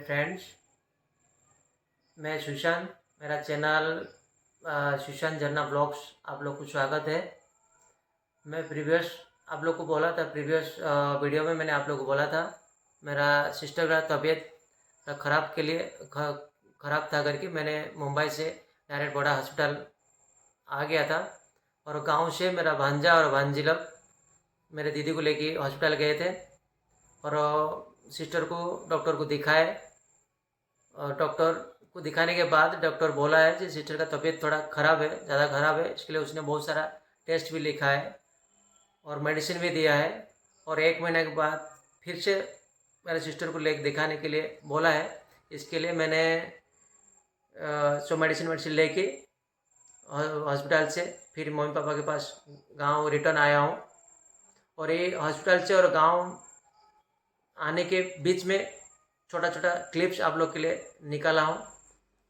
Friends, मैं सुशांत। मेरा channel Sushant झरना ब्लॉग्स आप लोग को स्वागत है। मैं प्रीवियस आप लोग को बोला था, प्रीवियस वीडियो में मैंने आप लोग को बोला था मेरा सिस्टर का तबीयत ख़राब के लिए ख़राब था करके मैंने मुंबई से डायरेक्ट बड़ा हॉस्पिटल आ गया था। और गांव से मेरा भांजा और भांजी लोग मेरे दीदी को लेके हॉस्पिटल गए थे और सिस्टर को डॉक्टर को दिखाए। और डॉक्टर को दिखाने के बाद डॉक्टर बोला है कि सिस्टर का तबीयत थोड़ा ख़राब है, ज़्यादा ख़राब है। इसके लिए उसने बहुत सारा टेस्ट भी लिखा है और मेडिसिन भी दिया है। और 1 महीने के बाद फिर से मेरे सिस्टर को लेकर दिखाने के लिए बोला है। इसके लिए मैंने सो मेडिसिन लेके हॉस्पिटल से फिर मम्मी पापा के पास गांव रिटर्न आया हूँ। और ये हॉस्पिटल से और गांव आने के बीच में छोटा छोटा क्लिप्स आप लोग के लिए निकाला हूँ,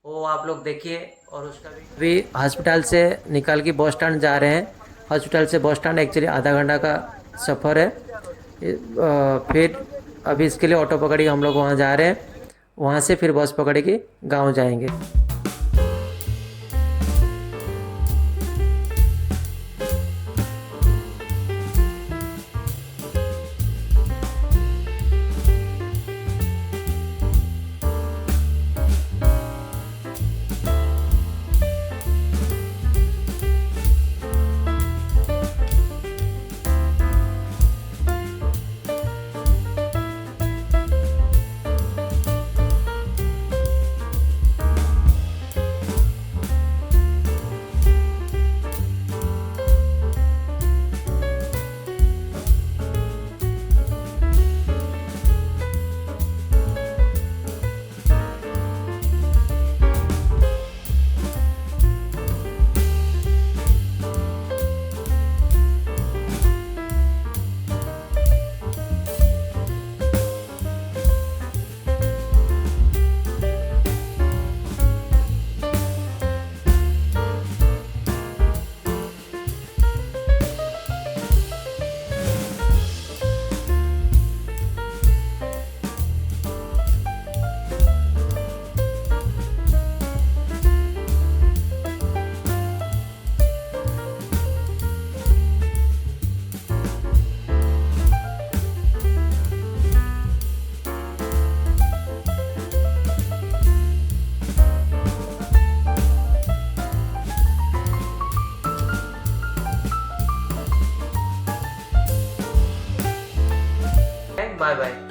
वो आप लोग देखिए। और उसका भी हॉस्पिटल से निकाल के बस स्टैंड जा रहे हैं। हॉस्पिटल से बस स्टैंड एक्चुअली आधा घंटा का सफ़र है। फिर अभी इसके लिए ऑटो पकड़ के हम लोग वहाँ जा रहे हैं, वहाँ से फिर बस पकड़ के गाँव जाएंगे। Bye bye.